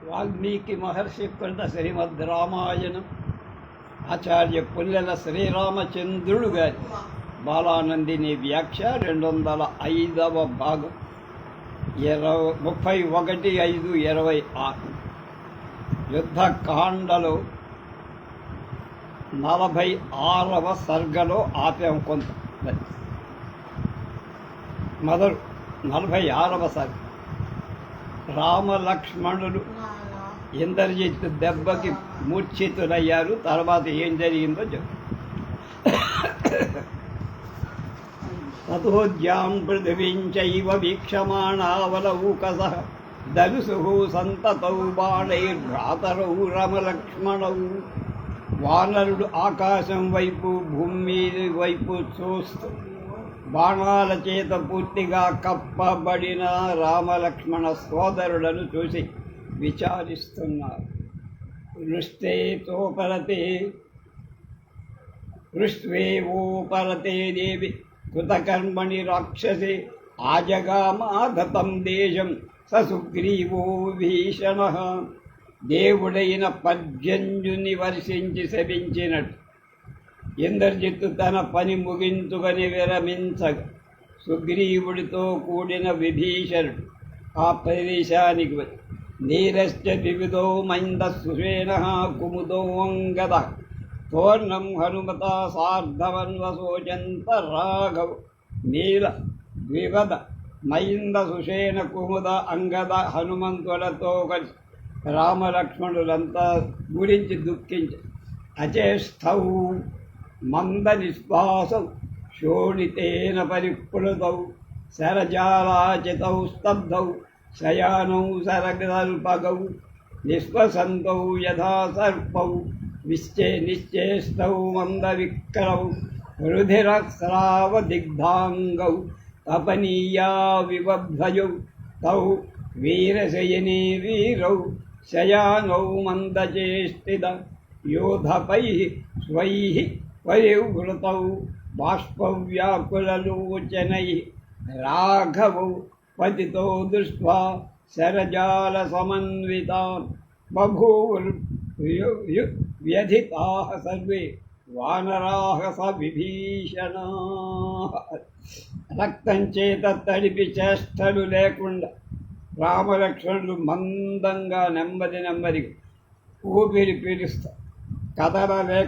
వాల్మీకి మహర్షి కొండ శ్రీమద్ రామాయణం ఆచార్య పుల్లెల శ్రీరామచంద్రుడు గారి బాలానందిని వ్యాఖ్య 205వ భాగం 31/5/26 యుద్ధకాండలో 46వ సర్గలో ఆపాం కొంత మొదలు 46వ సర్గ. రామలక్ష్మణులు ఇంద్రజిత్తు దెబ్బకి మూర్ఛితులయ్యారు. తర్వాత ఏం జరిగిందో చెప్పు. తథోద్యాం పృథివీంచైవ వీక్షమాణావలౌకసః దలుసుః సంతతౌ బాణైర్భ్రాతరౌ రామలక్ష్మణౌ. వానరుడు ఆకాశం వైపు భూమి వైపు చూస్తూ బాణాల చేత పూర్తిగా కప్పబడిన రామలక్ష్మణ సోదరులను చూసి విచారిస్తున్నారు. పృష్ఠేవోపరతే దేవి కృతకర్మణి రాక్షసే ఆజగామాధతం దేశం ససుగ్రీవో భీషణ. దేవుడైన పర్జన్యుని వర్షించి శపించినట్టు ఇంద్రజిత్తు తన పని ముగించుకొని విరమించగా సుగ్రీవుడితో కూడిన విభీషణుడు ఆ ప్రదేశానికి వచ్చి నీరశ్చ వివిధో మైంద సుషేణ కుముదో అంగద తోర్ణం హనుమత సార్ధవన్వసోచంత రాఘవ నీల ద్వివద మైంద సుషేణ కుముద అంగద హనుమంతులతో కలిసి రామలక్ష్మణులంతా గురించి దుఃఖించి అచేష్టౌ మంద నిశ్వాసౌ శోణితేన పరిప్లుతౌ శరజాలాచితౌ స్తబ్ధౌ శయానౌ శరగల్పగౌ నిశ్వసంతౌ యథా సర్పౌ నిశ్చేష్టౌ మంద విక్రౌ రుధిరస్రావదిగ్ధాంగౌ తపనీయా వివభ్రజౌ తౌ వీరశయనే వీరౌ శయానౌ మందచేష్టిత యోధపై స్వైః పరివృతౌ బాష్పవ్యాకులలోచనై రాఘవౌ పతితో దృష్ట్వా శరజాల సమన్వితాన్ బభూవ్యధితాః సర్వే వానరాః స విభీషణాః. రక్తం చేత తడిపి చేష్టలు లేకుండా రామలక్ష్మణులు మందంగా నెమ్మదిగా ఊపిరి పీలుస్తారు. కదలలే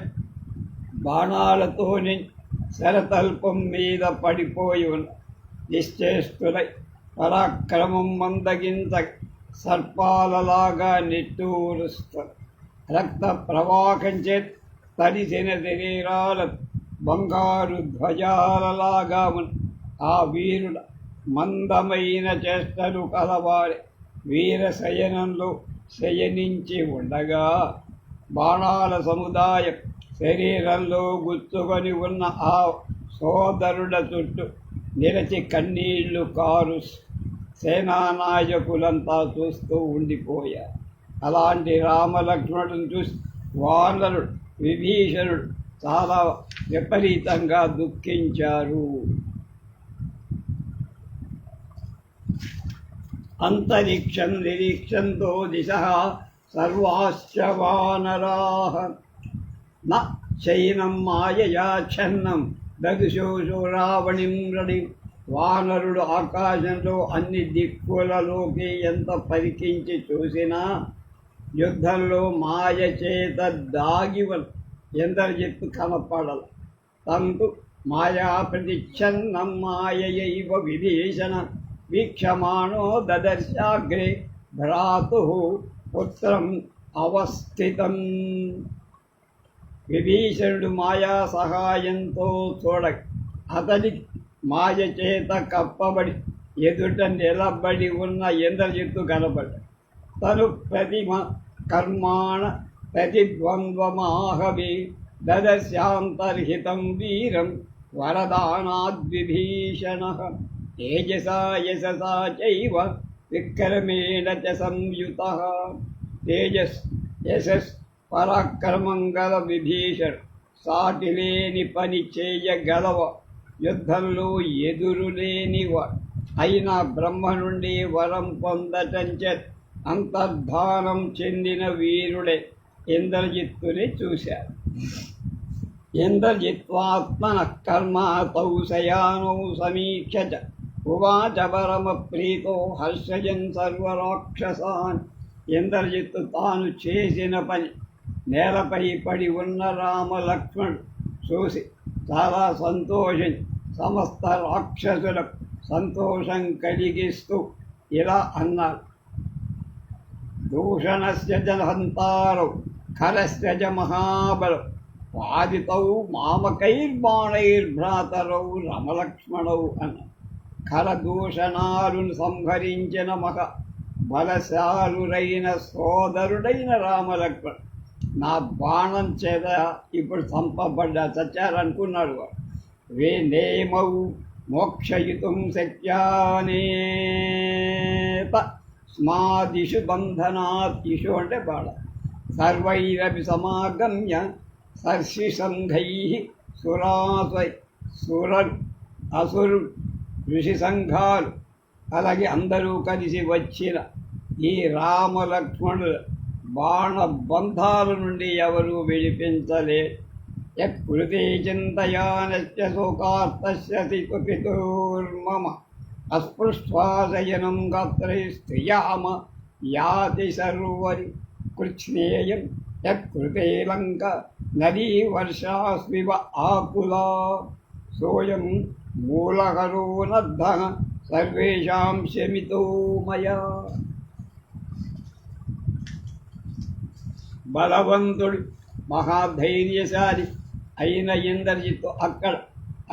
బాణాలతోని శరతల్పం మీద పడిపోయి ఉన్న నిశ్చేష్టులై పరాక్రమం మందగించ సర్పాలలాగా నిట్టూరుస్తారు. రక్త ప్రవాహం చేత తడిసిన శరీరాల బంగారు ధ్వజాలలాగా ఉన్న ఆ వీరుల మందమైన చేష్టలు కలవారి వీరశయనంలో శయనించి ఉండగా బాణాల సముదాయం శరీరంలో గుచ్చుకొని ఉన్న ఆ సోదరుల చుట్టూ నిరచి కన్నీళ్లు కారు సేనానాయకులంతా చూస్తూ ఉండిపోయారు. అలాంటి రామలక్ష్మణులను చూసి వానరుడు విభీషణుడు చాలా విపరీతంగా దుఃఖించారు. అంతరిక్షం నిరీక్షంతో దిశః సర్వాశ్చ వానరాః న చైనం మాయయాచ్ఛన్నం దదుశోషో రావణిం రణిం. వానరుడు ఆకాశంలో అన్ని దిక్కులలోకి ఎంత పరికించి చూసినా యుద్ధంలో మాయ చేత దాగివల ఇంద్రజిత్తు కనపడల. తంతు మాయా ప్రతిచ్ఛన్నం మాయయైవ విభీషణ వీక్షమాణో దదర్శాగ్రే భ్రాతుః పుత్రం అవస్థితం. విభీషణుడు మాయా సహాయంతో చూడక అతడి మాయ చేత కప్పబడి ఎదుట నిలబడి ఉన్న ఇంద్రజిత్తు కనపడ్డ. తను ప్రతిమ కర్మాణ ప్రతిద్వంద్వమాహవే దదర్శాంతర్హితం వీరం వరదానాద్విభీషణః. తేజసా యశసా చైవ విక్రమేణ చ సంయుతః. తేజస్ యశస్ పరాక్రమం గల విభీషణుడు సాటిలేని పని చేయగలవ యుద్ధంలో ఎదురులేనివ అయినా బ్రహ్మ నుండి వరం పొందటంచే అంతర్ధానం చెందిన వీరుడే ఇంద్రజిత్తుని చూశారు. ఇంద్రజిత్వాత్మన కర్మ తౌ శయానౌ సమీక్ష చ ఉవాచ పరమప్రీతో హర్షయన్ సర్వరాక్షసాన్. ఇంద్రజిత్తు తాను చేసిన పని నేలపై పడి ఉన్న రామలక్ష్మణుడు చూసి చాలా సంతోషించి సమస్త రాక్షసులకు సంతోషం కలిగిస్తూ ఇలా అన్నారు. దూషణస్య జహంతారౌ ఖరస్య చ మహాబలౌ పాదితౌ మామకైర్బాణైర్భ్రాతరౌ రమలక్ష్మణౌ అన్నారు. ఖరదూషణాలను సంహరించిన బలశాలురైన సోదరుడైన రామలక్ష్మణుడు నా బాణం చేత ఇప్పుడు చచ్చారనుకున్నాడు వాడు. వేనేమౌ మోక్షయితుం శక్యానేత స్మాదిషు బంధనాత్. ఇషు అంటే బాణ. సర్వైరపి సమాగమ్య సర్షిసంఘై సురలు అసురు ఋషి సంఘాలు అలాగే అందరూ కలిసి వచ్చిన ఈ రామలక్ష్మణుల బాణబంధాల నుండి ఎవరూ విడిపించలే. యత్కృతే చింతయానస్య శోకార్తస్య పితుర్మమ అస్పృష్ట్వాశయనం గాత్రై స్త్రియామ యాతి సర్వరి కృష్ణేయం యత్కృతే లంక నదీ వర్షాస్మివ ఆకులా సోయం మూలకరో నద్ధ సర్వేషాం శమితో మయా. బలవంతుడు మహాధైర్యశాలి అయిన ఇంద్రజిత్తు అక్కడ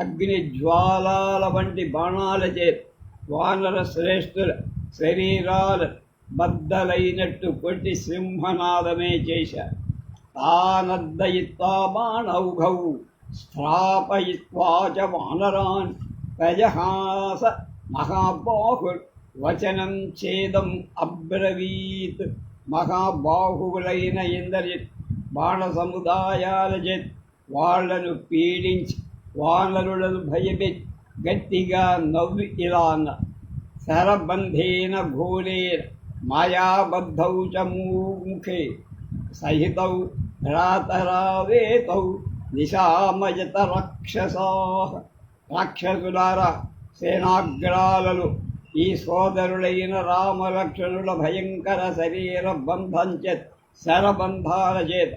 అగ్ని జ్వాలాల వంటి బాణాలచే వానర శ్రేష్ఠుల శరీరాలు బద్దలైనట్టు కొట్టి సింహనాదమే చేశారు. తానద్దయిత్వా బాణౌఘౌ స్థాపయిత్వా చ వానరాన్ ప్రజహాస మహాబాహుర్ వచనం ఛేదం అబ్రవీత్. మహాబాహువులైన ఇంద్రజిత్ బాణ సముదాయాల చేత వాళ్లను పీడించి వానరులను భయపెట్టి గట్టిగా నవ్వి ఇలా అన్న. శరబంధేన ఘోరేణ మాయాబద్ధౌ చ ముఖే సహితౌ భ్రాతరావేతౌ నిశామయత రాక్షసాః. రాక్షసులారా, సేనాగ్రాలలో ఈ సోదరులైన రామలక్ష్మణుల భయంకర శరీర బంధం చేత శరబంధాల చేత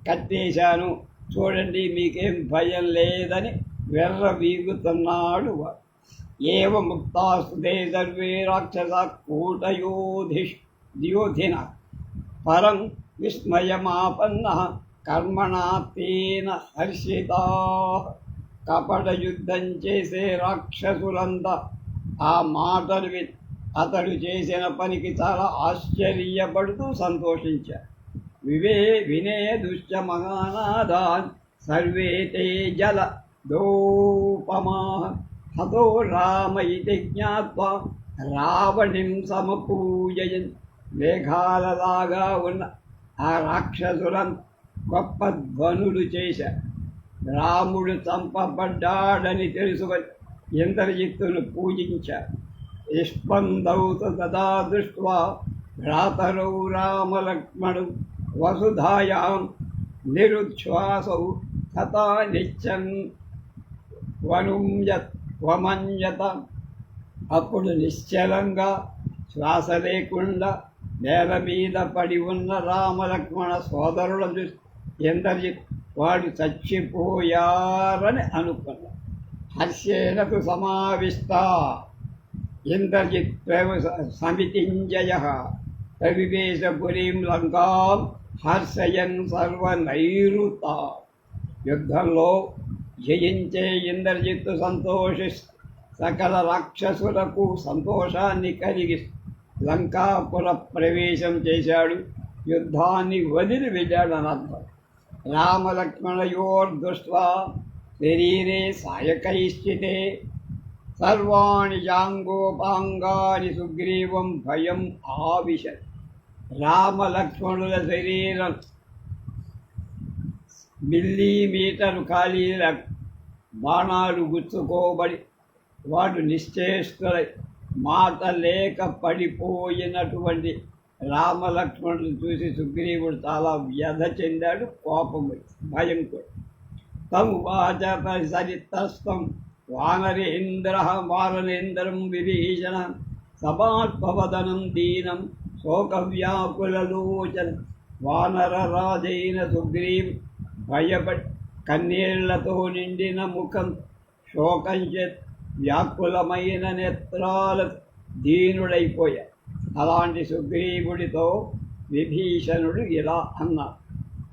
కట్టేశాను, చూడండి మీకేం భయం లేదని వెర్రవీగుతున్నాడు వాడు. ఏవ ముక్తాస్తుతే సర్వే రాక్షస కూటయోధిన పరం విస్మయమాపన్న కర్మణా తేన హర్షితా. కపట యుద్ధం చేసే రాక్షసులంతా ఆ మాటలు అతడు చేసిన పనికి చాలా ఆశ్చర్యపడుతూ సంతోషించారు. వినే దుశ్చ మహానాదాన్ సర్వే తే జల దోపమా హతో రామ ఇతి జ్ఞాత్వా రావణిం సమపూజయన్. మేఘాలలాగా ఉన్న ఆ రాక్షసులను గొప్ప ధ్వనులు చేశారు. రాముడు చంపబడ్డాడని తెలుసుకొని ఇంద్రజిత్తును పూజించారు. ఇష్పందౌ తదా దృష్ట్వా భ్రాతరౌ రామలక్ష్మణు వసుధాయాం నిరుచ్ఛ్వాసౌ తథా నిత్యం వమంజత. అప్పుడు నిశ్చలంగా శ్వాస లేకుండా నేల మీద పడి ఉన్న రామలక్ష్మణ సోదరుల దృష్టి ఇంద్రజిత్ వాడు చచ్చిపోయారని అనుకున్నాడు. హర్షేణకు సమావిష్ట ఇంద్రజిత్ సమితింజయ ప్రవివేశపురీం లంకాం హర్షయన్ సర్వనైరుత. యుద్ధంలో జయించే ఇంద్రజిత్తు సంతోషిస్తూ సకల రాక్షసులకు సంతోషాన్ని కలిగిస్తూ లంకాపుర ప్రవేశం చేశాడు. యుద్ధాన్ని వదిలి వెళ్ళాడని అర్థం. రామలక్ష్మణయోర్దృష్ట్వా శరీరే సాయకైశ్చితే సర్వాణి జాంగోపాంగాని సుగ్రీవం భయం ఆవిశత్. రామలక్ష్మణుల శరీరం మిల్లీమీటరు ఖాళీల బాణాలు గుచ్చుకోబడి వాడు నిశ్చేష్టులై మాట లేక పడిపోయినటువంటి రామలక్ష్మణులు చూసి సుగ్రీవుడు చాలా వ్యధ చెందాడు, కోపం వచ్చి భయం కూడా. తమువాచ పరిసరితస్తం వానరేంద్రం విభీషణ సమాత్మవదనం దీనం శోకవ్యాకులలోచన. వానరరాజైన సుగ్రీవు భయపడి కన్నీళ్లతో నిండిన ముఖం, శోకంచే వ్యాకులమైన నేత్రాలకు దీనుడైపోయాడు. అలాంటి సుగ్రీవుడితో విభీషణుడు ఇలా అన్నాడు: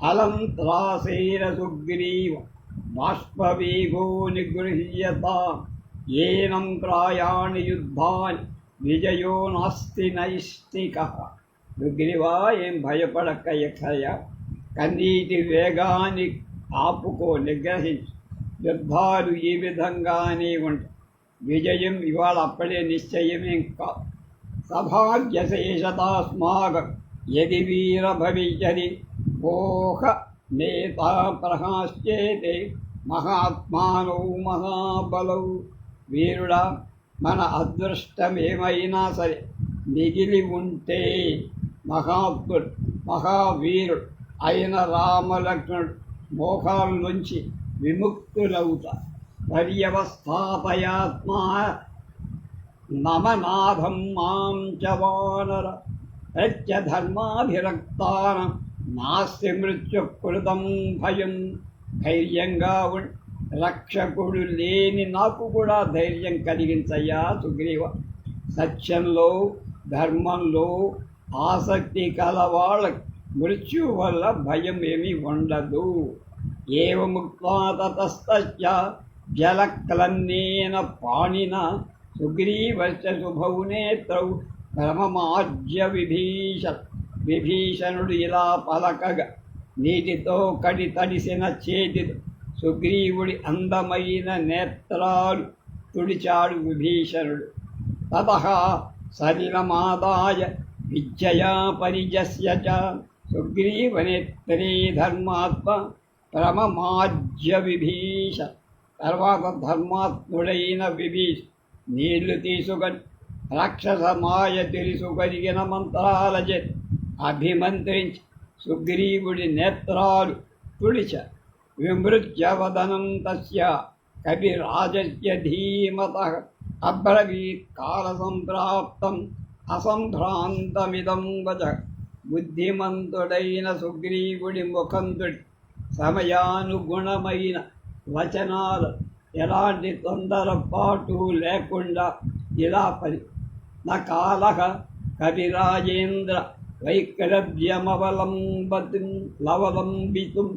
అలం త్రాసేన సుగ్రీవ బాష్పవేగో నిగృహ్యత ఏనం ప్రాయాణి యుద్ధాని విజయో నాస్తి నైష్టికః. సుగ్రీవా, ఏం భయపడక్కయ్య, కన్నీటి వేగాన్ని ఆపుకో, నిగ్రహించు. యుద్ధాలు ఈ విధంగానే ఉంటాయి. విజయం ఇవాళ అప్పుడే నిశ్చయమేం కాదు. సభాగ్యశేషతాస్మాకం యది వీర భవిష్యతి మోహ నేతా ప్రహాశ్చేతే మహాత్మానౌ మహాబలౌ. వీరుడా, మన అదృష్టమేమైనా సరే మిగిలి ఉంటే మహాత్ముడు మహావీరుడు అయిన రామలక్ష్మణుడు మోహాల నుంచి విముక్తులవుతారు. పర్యవస్థాపయాత్మా నమనాథం మాం చ వానర ప్రత్యధర్మాభిరక్తానం నాస్తి మృత్యుకృతం భయం. ధైర్యంగా రక్షకుడు లేని నాకు కూడా ధైర్యం కలిగించయ్యా సుగ్రీవ. సత్యంలో ధర్మంలో ఆసక్తి కలవాళ్ళకి మృత్యు వల్ల భయం ఏమీ ఉండదు. ఏవముక్త్వా తతస్తస్య జలక్లన్నేన పాణిన సుగ్రీవస్య శుభౌ నేత్రౌ భ్రమమాజ్య విభీషణుడు ఇలా పలకగా నీటితో తడిసిన చేతితో సుగ్రీవుడి అందమైన నేత్రాలు తుడిచాడు విభీషణుడు. తతః సలిలమాదాయ విద్యయా పరిజస్య చ సుగ్రీవనేత్రే ధర్మాత్మ ప్రమమాజ్య విభీష. తర్వాత ధర్మాత్ముడైన విభీష నీళ్లు తీసుకొని రాక్షస మాయ తెలుసుకొరిగిన మంత్రాల చేత అభిమంత్రించి సుగ్రీవుడి నేత్రాలు తుడిచారు. విమృత్యవదనం తస్య కవిరాజస్య ధీమతః అబ్రవీత్ కాల సంప్రాప్తం అసంభ్రాంతమిదం వచ. బుద్ధిమంతుడైన సుగ్రీవుడి ముఖంతుడి సమయానుగుణమైన వచనాలు ఎలాంటి తొందరపాటు లేకుండా ఇలా నకాలః కవిరాజేంద్ర వైక్లవ్యమవలంబితుం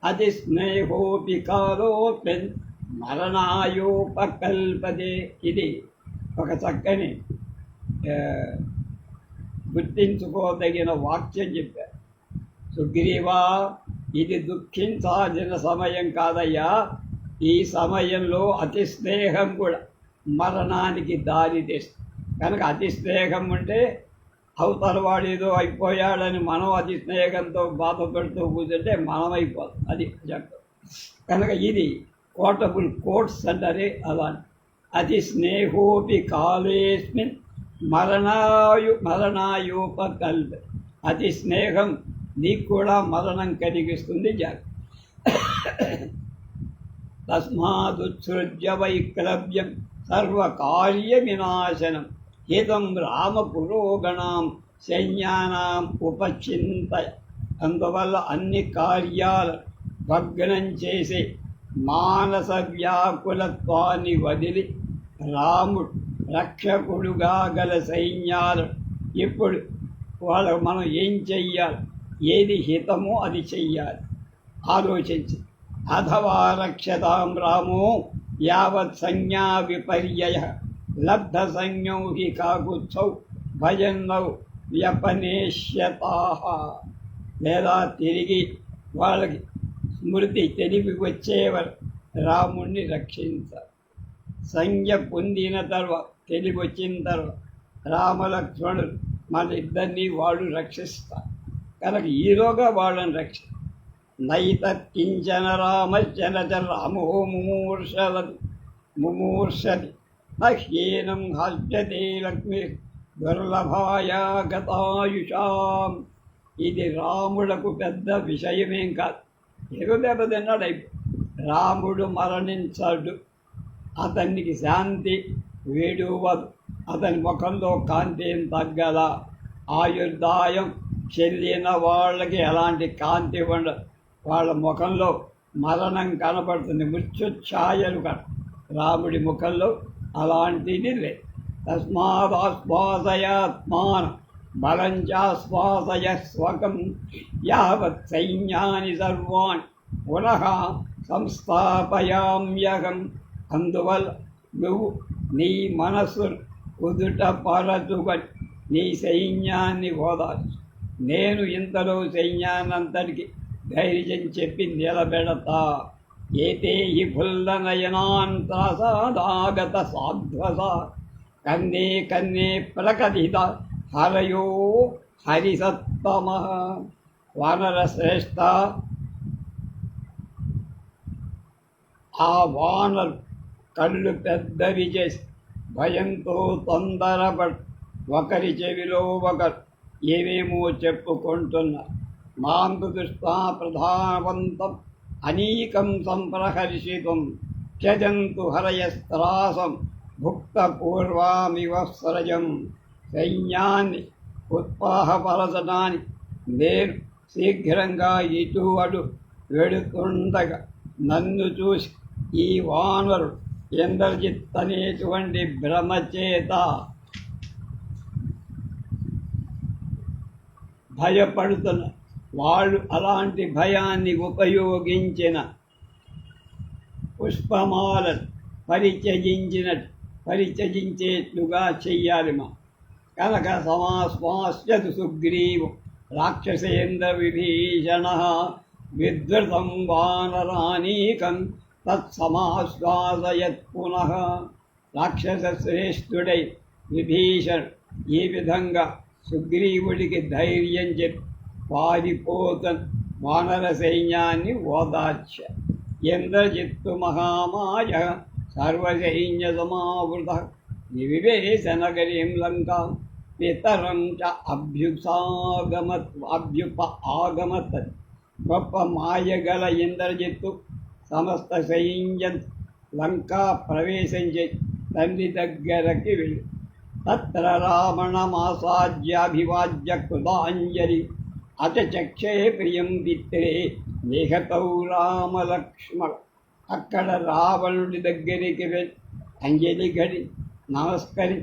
అతి స్నేహోపి కాలోప్యన్ మరణాయోపకల్పతే. ఇది ఒక చక్కని గుర్తించుకోదగిన వాక్యం చెప్పారు. సుగ్రీవా, ఇది దుఃఖించాల్సిన సమయం కాదయ్యా. ఈ సమయంలో అతి స్నేహం కూడా మరణానికి దారి తీస్తుంది. కనుక అతి స్నేహం అంటే అవతల వాడు ఏదో అయిపోయాడని మనం అతి స్నేహంతో బాధపడుతూ కూర్చుంటే మనం అయిపోతాం. అది చెప్తాం. కనుక ఇది కోటబుల్ కోట్స్ అంటారే అలాంటి. అతి స్నేహోపి కాలేస్మిన్ మరణాయోపకల్ప. అతి స్నేహం నీకు కూడా మరణం కలిగిస్తుంది. తస్మాదుత్సృజ్య వైక్లవ్యం సర్వకార్య వినాశనం హితం రామపురోగణాం సైన్యానాం ఉపచింతయ. అందువల్ల అన్ని కార్యాలు భగ్నం చేసి మానస వ్యాకులత్వాన్ని వదిలి రాముడు రక్షకుడుగా గల సైన్యాలు ఇప్పుడు మనం ఏం చెయ్యాలి, ఏది హితమో అది చెయ్యాలి ఆలోచించి. అథవా రక్షతాం రామో యావత్ సంజ్ఞా విపర్యయ లబ్ధ సంజ్ఞౌ హి కాకుత్సౌ భజన్నౌ వ్యపనేష్యతాః. లేదా తిరిగి వాళ్ళకి స్మృతి తెలివి వచ్చేవారు రాముణ్ణి రక్షించాలి. సంజ్ఞ పొందిన తర్వాత తెలివి వచ్చిన తర్వాత రామలక్ష్మణుడు మన ఇద్దరినీ వాడు రక్షిస్తారు. కనుక ఈలోగా వాళ్ళని నైతత్కించన రామశ్చన రామో ముమూర్షది నహ్యేనం హాస్యతే లక్ష్మి దుర్లభాయ గతాయుషాం. ఇది రాములకు పెద్ద విషయమేం కాదు. ఏదో దెబ్బతిన్నాడు రాముడు మరణించాడు, అతనికి శాంతి వేడువదు, అతని ముఖంలో కాంతి ఏం తగ్గల. ఆయుర్దాయం చెల్లిన వాళ్ళకి ఎలాంటి కాంతి ఉండదు, వాళ్ళ ముఖంలో మరణం కనపడుతుంది, మృత్యుఛాయలు రాముడి ముఖంలో అలాంటిది లేదు. తస్మాదాశ్వాసయాత్మాన బలంచాశ్వాసయ స్వకం యావత్ సైన్యాని సర్వాణి పునః సంస్థాపయామ్యహం. అందువల్ల నువ్వు నీ మనస్సు కుదుట పరచుకొని నీ సైన్యాన్ని ఓదార్చు. నేను ఇంతలో సైన్యాన్నంతటికి ధైర్యం చెప్పి నిలబెడతా. ఏతే హి ఫుల్లనయనాన్ త్రాసాదాగత సాధ్వస కన్నే కన్నే ప్రకటిత హరయో హరిసత్తమ. వానరశ్రేష్ఠ, ఆ వానరు కళ్ళు పెద్దవి చేసి భయంతో తొందరపడి ఒకరి చెవిలో ఒకరు ఏమేమో చెప్పుకుంటున్నారు. మాంతు దృష్టా ప్రధానవంతం అనీకం సంప్రహర్షితం త్యజంతు హరయస్త్రాసం భుక్త పూర్వామివ స్రజం. సైన్యాన్ని ఉత్పాహపరచడానికి నేను శీఘ్రంగా ఇటు అడు వెడుతుండగా నన్ను చూసి ఈ వానరుడు ఇంద్రజిత్ అనేటువంటి భ్రమచేత భయపడుతున్న వాళ్ళు అలాంటి భయాన్ని ఉపయోగించిన పుష్పమాలను పరిత్యజించేట్లుగా చెయ్యాలి. కనుక సమాశ్వాస్యతు సుగ్రీవం రాక్షసేంద్ర విభీషణ విద్వృతం వానరానీకం తత్సమాశ్వాసయత్ పునః. రాక్షస శ్రేష్ఠుడై విభీషణ్ ఈ విధంగా సుగ్రీవుడికి ధైర్యం చెప్పి పారిపోతున్న వానర సైన్యాన్ని ఓదార్చ. ఇంద్రజిత్తు మహామాయ సర్వసైన్య సమావృత నివివేశనగరీం లంకాం పితరం చ ఆగమత్. గొప్ప మాయగల ఇంద్రజిత్తు సమస్త సైన్యం లంకా ప్రవేశం చేసి తండ్రి దగ్గరకి వెళ్ళి తత్ర రావణమాసాజ్యాభివాజ్య కృతాంజలి అచచక్షే ప్రియం పిత్రే నిహతౌ రామలక్ష్మణ. అక్కడ రావణుడి దగ్గరికి వెళ్ళి అంజలి గడి నమస్కరి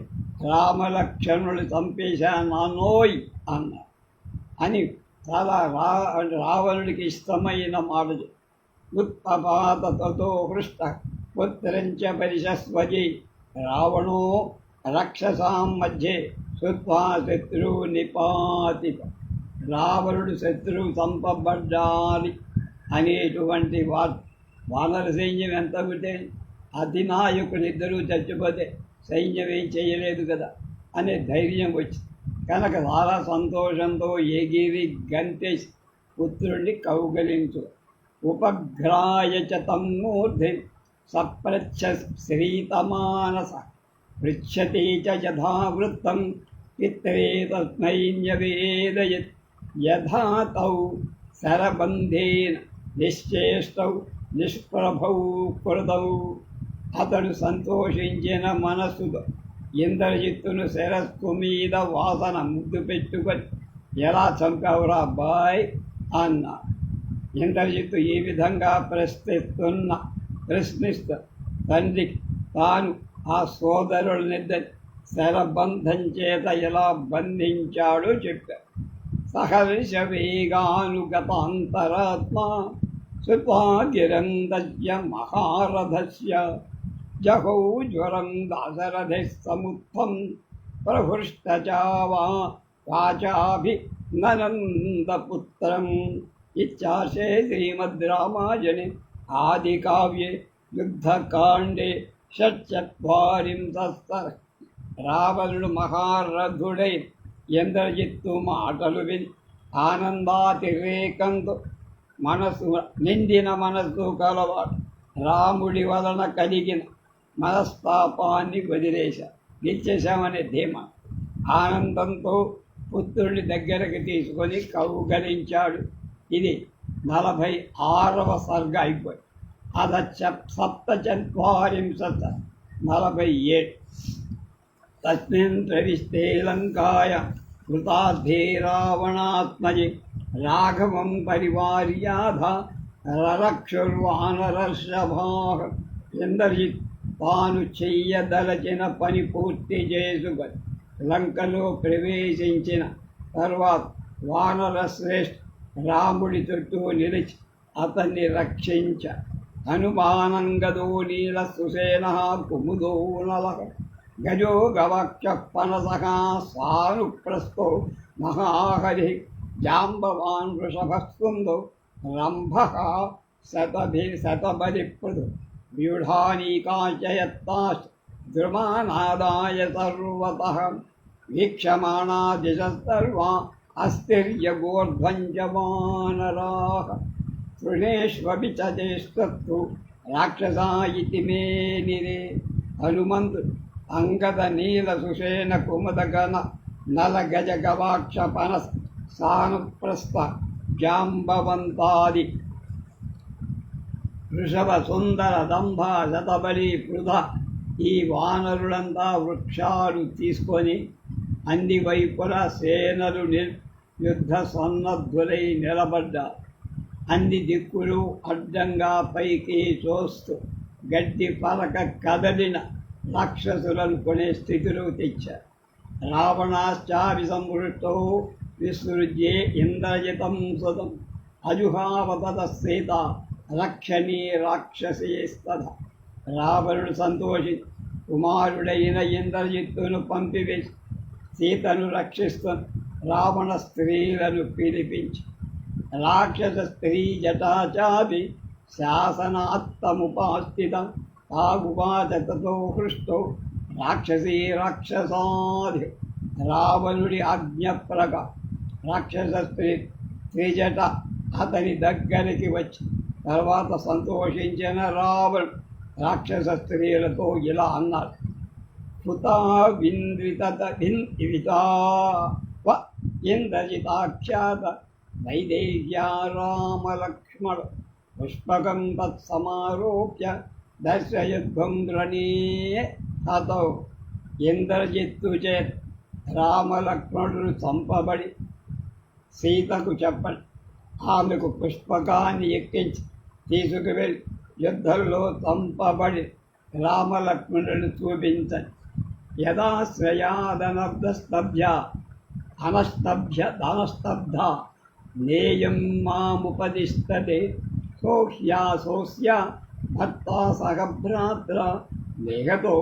రామలక్ష్మణుడు చంపేశానోయ్ అన్నారు అని చాలా రావణుడికి ఇష్టమైన మాటలు. ఉత్పపాత తతో హృష్ట పుత్రంచ పరిశస్వజి రావణో రక్షసాం మధ్యే శుత్వా శత్రు నిపాతిత. రావణుడు శత్రువు చంపబడ్డాలి అనేటువంటి వానర సైన్యం ఎంత ఉంటే అధినాయకునిద్దరూ చచ్చిపోతే సైన్యం ఏం చేయలేదు కదా అనే ధైర్యం వచ్చింది. కనుక చాలా సంతోషంతో ఎగిరి గంతేసి పుత్రుడిని కౌగలించు. ఉపఘ్రాయ చ తమ్మూర్ధి సప్రచ్ఛ శ్రీతమానస పృచ్ఛతి చ యథావృత్తం పిత్రే తస్మై న్యవేదయత్. యథా తౌ శరబంధేన నిశ్చేష్టౌ నిష్ప్రభౌ కృతౌ. అతడు సంతోషించిన మనస్సుతో ఇంద్రజిత్తును శిరస్సు మీద వాసన ముద్దు పెట్టుకొని ఎలా చంపావురా అబ్బాయ్ అన్నా. ఇంద్రజిత్తు ఈ విధంగా ప్రశ్నిస్తూ తండ్రి తాను ఆ సోదరులనిద్దరి శరబంధం చేత ఎలా బంధించాడో చెప్పారు. సహర్ష వేగానుగతాంతరాత్మా సుపాగిరందస్య మహారథస్య జహౌ జ్వరం దాశరథి సముత్థం ప్రహృష్టచావా వాచాభినందపుత్రం. ఇత్యాశే శ్రీమద్ రామాయణే ఆదికావ్యే యుద్ధకాండే షట్చత్వారింశ. రావణుడు మహారథుడై ఇంద్రజిత్తు మాటలు విని ఆనందాతిరేకంతో నిండిన మనస్సు కలవాడు రాముడి వలన కలిగిన మనస్తాపాన్ని వదిలేశారు. గెలిచేశామనే ధీమా ఆనందంతో పుత్రుడి దగ్గరకు తీసుకొని కౌగలించాడు. ఇది 46వ సర్గ అయిపోయి. అద సప్తచత్వారింశత్ 47. తస్మిన్ ప్రవిష్టే లంకాయ కృతార్థే రావణాత్మజే రాఘవం పరివార్యాధ రరక్షుర్వానరర్షభాః. ఇంద్రజిత్ తాను చెయ్యదలచిన పని పూర్తి చేసుకొని లంకలో ప్రవేశించిన తర్వాత వానరశ్రేష్ఠ రాముడి చుట్టూ నిలిచి అతన్ని రక్షించ. హనుమానంగదో నీల సుసేన కుముదో నల గజో గవక్ష పనసః సానుప్రస్థో మహాహరి జాంబవాన్ వృషభస్కుందో రంభః శతబలిప్రదు వ్యూఢానీకాచయత్తాశ్చ ద్రుమానాదాయ సర్వతః వీక్షమాణా దిశः సర్వా అస్థిర్యగోర్ధ్వం చ వానరాః. తృణేష్వపి చ చేస్తు రాక్షసా ఇతి మే నిరే. హనుమంతుడు అంగద నీల సుషేణ కుముదగణ నల గజ గవాక్ష పనస సానుప్రస్థ జాంబవంతాది వృషభ సుందర దంభ శతబలి పృథ ఈ వానరులంతా వృక్షాలు తీసుకొని అన్ని వైపుల సేనలు యుద్ధ సన్నద్ధులై నిలబడ్డారు. అన్ని దిక్కులు అడ్డంగా పైకి చూస్తూ గడ్డి పలక కదలిన రాక్షసులను కొనే స్థితిలో తెచ్చారు. రావణాశ్చాపి సంవృష్టో విసృజ్యే ఇంద్రజితం సుతం అజుహావతత సీత రక్షణీ రాక్షసేస్తథ. రావణుడు సంతోషి కుమారుడైన ఇంద్రజిత్తును పంపివేసి సీతను రక్షిస్తున్న రావణ స్త్రీలను పిలిపించి రాక్షస స్త్రీ జటాచాపి శాసనాత్తముపాస్థితం తాగువాచ తతో హృష్టో రాక్షసీ రాక్షసాధి. రావణుడి ఆజ్ఞ ప్రకారం రాక్షస స్త్రీ త్రిజట అతని దగ్గరికి వచ్చి తర్వాత సంతోషించిన రావణుడు రాక్షస స్త్రీలతో ఇలా అన్నాడు. హుతా వింద్రితా ఇంద్రజితాఖ్యాత వైదేహ్యా రామలక్ష్మణ పుష్పకం తత్సమారోప్య దర్శయుద్ధం ద్రణే హతౌ. ఇంద్రజిత్తు చేత రామలక్ష్మణుడు చంపబడి సీతకు చెప్పండి, ఆమెకు పుష్పకాన్ని ఎక్కించి తీసుకువెళ్ళి యుద్ధంలో చంపబడి రామలక్ష్మణుడు చూపించండి. యదాశ్రయాదనబ్ధస్తభ్య అనస్తబ్ధ నేయం మాముపదిష్టతే సోహ్యా భర్తా సహభ్రాత్ర నిహతో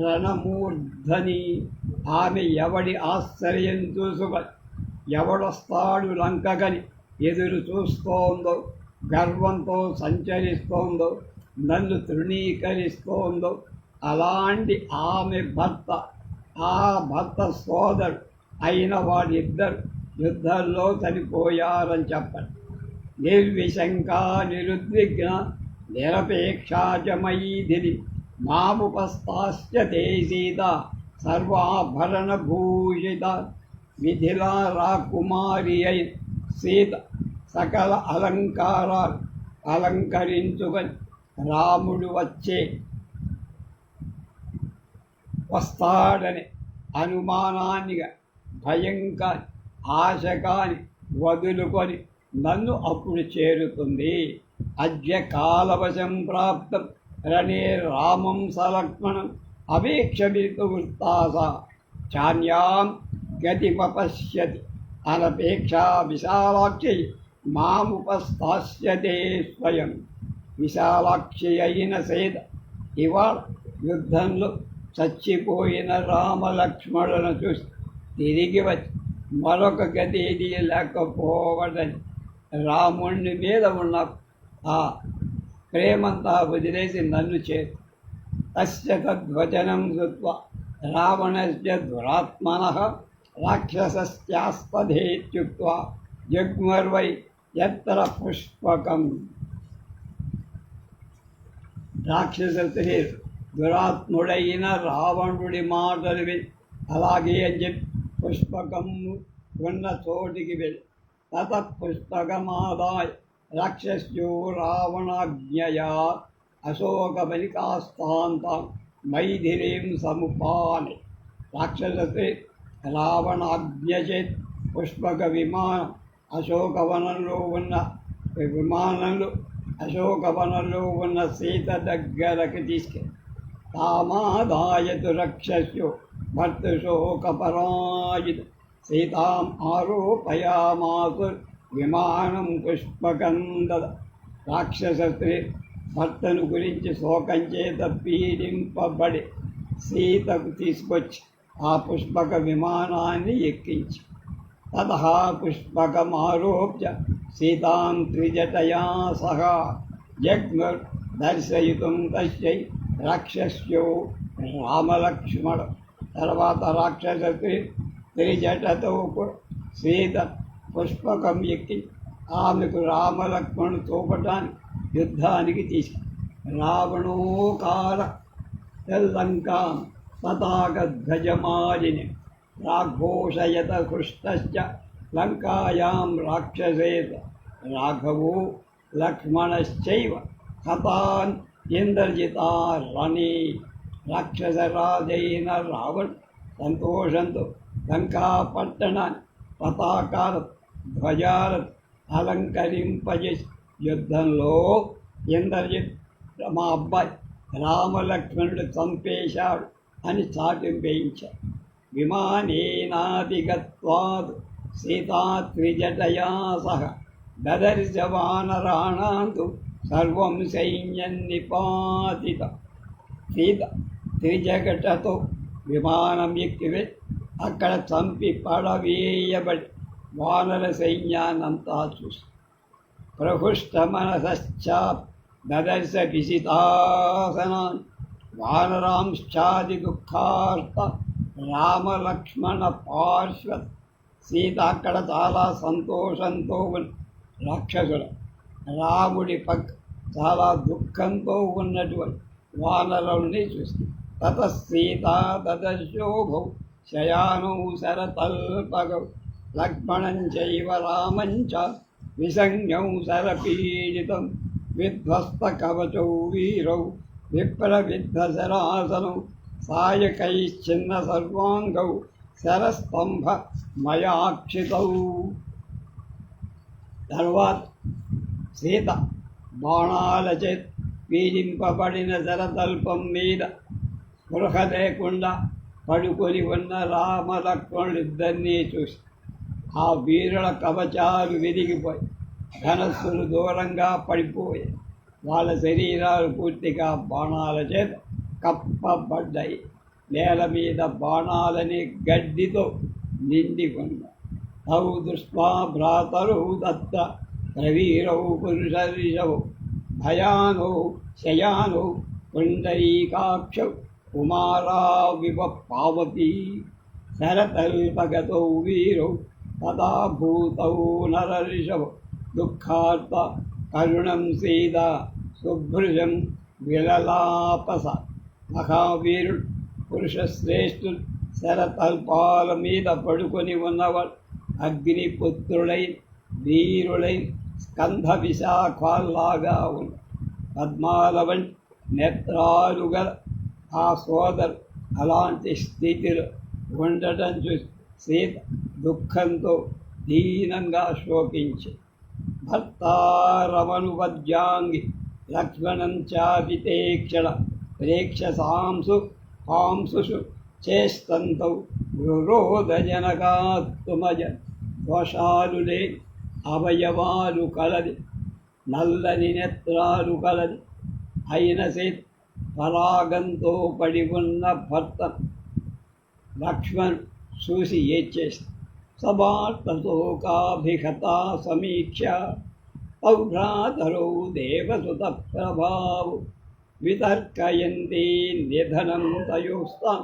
రణమూర్ధని. ఆమె ఎవడి ఆశ్చర్యం చూసుకొని ఎవడొస్తాడు లంకగని ఎదురు చూస్తోందో, గర్వంతో సంచరిస్తోందో, నన్ను తృణీకరిస్తోందో అలాంటి ఆమె భర్త, ఆ భర్త సోదరు అయిన వాడిద్దరు యుద్ధంలో చనిపోయారని చెప్పండి. నిర్విశంక నిరుద్విగ్న నిరపేక్షాచమయీధిని మాముపస్థాస్యతే సీత సర్వాభరణ భూషిత. మిథిలా రాకుమారి అయి సీత సకల అలంకారాలు అలంకరించుకొని రాముడు వస్తాడని అనుమానాన్నిగా భయం కాని ఆశ కాని వదులుకొని నన్ను అప్పుడు చేరుతుంది. అద్య కాలవశం ప్రాప్తం రణే రామం సలక్ష్మణం అపేక్షమితు వృత్తాస చాన్యాం గతిమపశ్యతి అనపేక్షా విశాలాక్షి మాముపస్థాస్యతే స్వయం. విశాలాక్షి అయిన సీత ఇవాళ యుద్ధంలో చచ్చిపోయిన రామలక్ష్మణులను చూసి తిరిగి వచ్చి మరొక గతి ఇది లేకపోవడని రాముణ్ణి మీద ఉన్న ఆ ప్రేమంతా వదిలేసి నన్ను చేరు. తస్య తద్వచనం శ్రుత్వా రావణస్య దురాత్మనః రాక్షసస్యాస్పదేత్యుక్త్వా జగ్మర్వై యత్ర పుష్పకం. రాక్షస స్త్రీ దురాత్ముడైన రావణుడి మాటలు విని అలాగే అని చెప్పి పుష్పకం ఉన్న చోటికి వెళ్ళి తత పుష్పకమాదాయ రాక్షస్యో రావణాజ్ఞయా అశోకబలికాస్తాంతాం మైథిలీం సముపానే. రాక్షసే రావణాజ్ఞచేత్ పుష్పక విమానం అశోకవనంలో ఉన్న సీత దగ్గరకు తీసుకెళ్ళి తామాదాయతు రక్షస్యో భర్తశోకపరాజిత సీతాం ఆరోపయామాసు విమానం పుష్పకం దద. రాక్షస స్త్రీ భర్తను గురించి శోకం చేత పీడింపబడి సీతకు తీసుకొచ్చి ఆ పుష్పక విమానాన్ని ఎక్కించి తతః పుష్పకమారోప్య సీతాం త్రిజటయా సహ జగ్ముర్ దర్శయితుం తస్యై రాక్షస్యో రామలక్ష్మణ. తర్వాత రాక్షస త్రిజటతో సీత పుష్పకం ఎక్కి ఆమెకు రామలక్ష్మణుడు చూపటానికి యుద్ధానికి రావణోకార లంకాం పతాకధ్వజమాలిని రాఘోషయత హృష్టశ్చ లంకాయాం రాక్షసేత రాఘవో లక్ష్మణశ్చైవ హతాన్ ఇంద్రజితా రణే. రాక్షసరాజైన రావణ్ సంతోషంతో లంకా పట్టణాన్ని పతాకాల ధ్వజాల అలంకరింపజేసి యుద్ధంలో ఇంద్రజిత్ మా అబ్బాయి రామలక్ష్మణుడు చంపేశాడు అని చాటింపేయించాడు. విమానేనాదిగత్వాద్ సీతా త్రిజటయా సహ దదర్శ వానరాణాంతు సర్వం సైన్యం నిపాతిత. సీత త్రిజగటతో విమానం ఎక్కివే అక్కడ చంపి పడవేయబడి వానర సైన్యాన్నంతా చూసి ప్రహృష్టమనశ్చాత్ దదర్శ విసితాసనాన్ వానరాంశ్చాది దుఃఖార్త రామలక్ష్మణ పార్శ్వత్. సీత అక్కడ చాలా సంతోషంతో ఉన్న రాక్షసుడు రాముడి పక్క చాలా దుఃఖంతో ఉన్నటువంటి వానరుల్ని చూసి తత సీత దదర్శోభౌ శయానౌ శరతల్పగౌ లక్ష్మణం చైవ రామం చ విసంజ్ఞౌ శరపీడితం విధ్వస్తకవచౌ వీరౌ విప్రవిద్ధశరాసనౌ సాయకైశ్చిన్న సర్వాంగౌ శరస్తంభ మయాక్షితౌ. తర్వాత సీత బాణాలచే పీడింపబడిన శరతల్పం మీద స్పృహ లేకుండా పడుకొని ఉన్న రామలక్ష్మణులిద్దరినీ చూసి ఆ వీరుల కవచాలు విరిగిపోయి ధనస్సులు దూరంగా పడిపోయాయి. వాళ్ళ శరీరాలు పూర్తిగా బాణాల చేత కప్పబడ్డాయి. నేల మీద బాణాలని గడ్డితో నిండి ఉన్నాయి. తౌ దృష్ట్వా భ్రాతరౌ దత్త ప్రవీరౌ పురుషర్షౌ భయానౌ శయానౌ పుండరీకాక్షౌ కుమారావివ పావతీ. శరతల్పగతౌ వీరౌ తదా భూతౌ నరర్షభ దుఃఖార్త కరుణం సీత శుభ్రుజం విలలాపస. మహావీరుడు పురుషశ్రేష్ఠుడు శరతల్పాల మీద పడుకొని ఉన్నవాడు అగ్నిపుత్రులై వీరులై స్కంధ విశాఖాల్లాగా ఉన్న పద్మాల వంటి నేత్రాలు గల ఆ సోదరు అలాంటి స్థితిలో ఉండటం చూసి సీత దుఃఖంతో దీనంగా శోకించి భర్తారమనువద్యాంగి లక్ష్మణం చాపితేక్షణ ప్రేక్షసాంసు పాంసుషు చేస్తంతౌ రురోధజనకాత్మజ. దోషాలు లేని అవయవాలు కలది, నల్లని నేత్రాలు కలది అయిన సీత పరాగంతో పడి ఉన్న భర్త లక్ష్మణ్ చూసి ఏడ్చేసి సభార్తశోకాభిహతా సమీక్ష తౌ భ్రాతరౌ దేవసుత ప్రభావు వితర్కయంతి నిధనం తయోస్తాం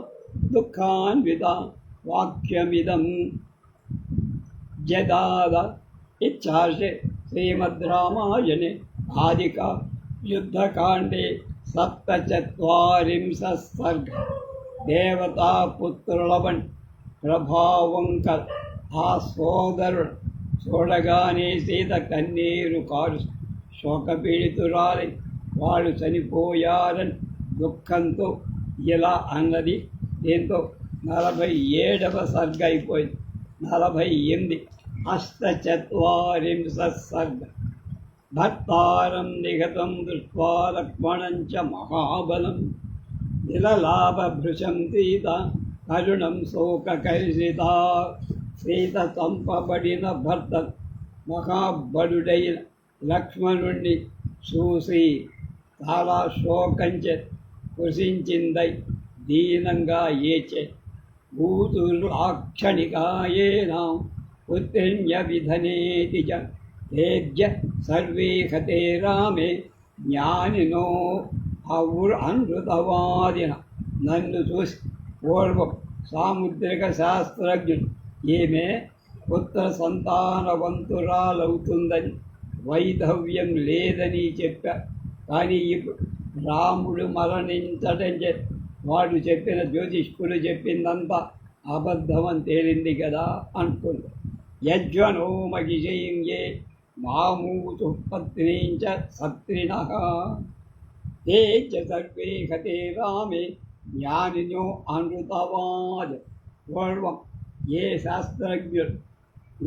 దుఃఖాన్విత వాక్యమిదం జదాద. ఇచ్చార్షే శ్రీమద్ రామాయణే ఆదిక యుద్ధకాండే 47 సర్గ. దేవతాపుత్రుల వంటి ప్రభావం కల ఆ సోదరుడు చూడగానే సీత కన్నీరు కారు శోకపీడితురాలి వాళ్ళు చనిపోయారని దుఃఖంతో ఇలా అన్నది. దీంతో 47వ సర్గ అయిపోయింది. 48 అష్టచత్వారింశ సర్గ. భర్తారం నిగతం దృష్ట్వా లక్ష్మణం చ మహాబలం నిలలాభభృశం సీత కరుణం శోకకర్షిత. సీత చంపబడిన భర్త మహాబలుడైన లక్ష్మణుణ్ణి చూసి చాలా శోకంచే కృషించిందై దీనంగా ఏచే. భూతులు లాక్షణికాయేన పుత్రిణ్య విధనేతి చ తేజ్య సర్వే హతే రామే జ్ఞానినో అనృతవాదిన. నన్ను చూసి పూర్వం సాముద్రిక శాస్త్రజ్ఞుడు ఈమె పుత్ర సంతానవంతురాలవుతుందని వైధవ్యం లేదని చెప్పారు. కానీ ఇప్పుడు రాముడు మరణించటం వాడు చెప్పిన జ్యోతిష్కులు చెప్పిందంతా అబద్ధమని తేలింది కదా అనుకుంది. యజ్వనో మగిజయింగే మామూతు పత్నీంచ సత్రిణః తే చ సర్వే హతే రామే జ్ఞానినో అనృతవాద్. పూర్వం ఏ శాస్త్రజ్ఞుడు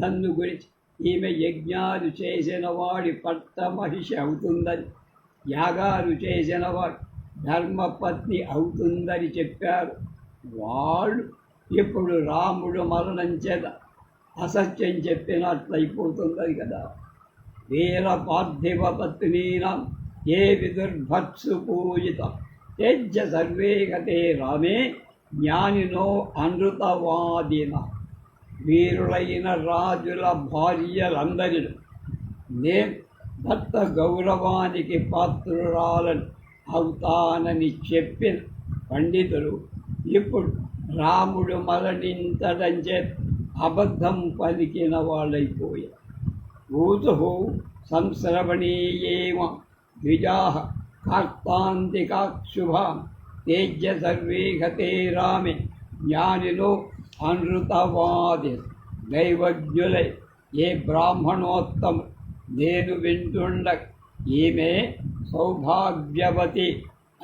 నన్ను గురించి ఈమె యజ్ఞాలు చేసిన వాడి పట్టమహిషి అవుతుందని, యాగాలు చేసిన వాడు ధర్మపత్ని అవుతుందని చెప్పారు. వాళ్ళు ఇప్పుడు రాముడు మరణం చేత అసత్యం చెప్పినట్లయిపోతుంది కదా. వీర పార్థివ పత్నీనాం ఏ విదుర్భత్సు పూజితం తేజ్య సర్వే గతే రామే జ్ఞానినో అనృతవాదిన. వీరులైన రాజుల భార్యలందరిలో నేను భర్త గౌరవానికి పాత్రురాలను అవుతానని చెప్పిన పండితులు ఇప్పుడు రాముడు మరణించడం చేత అబద్ధం పలికిన వాళ్ళైపోయారు. ఊతు సంశ్రవణీయేమ ద్విజాః కార్తాంతికాక్షుభాం తేజ్య సర్వే హతే రామే జ్ఞానిలో అనృతవాది. దైవజ్ఞులై ఏ బ్రాహ్మణోత్తమ నేను వింటుండ ఈమె సౌభాగ్యవతి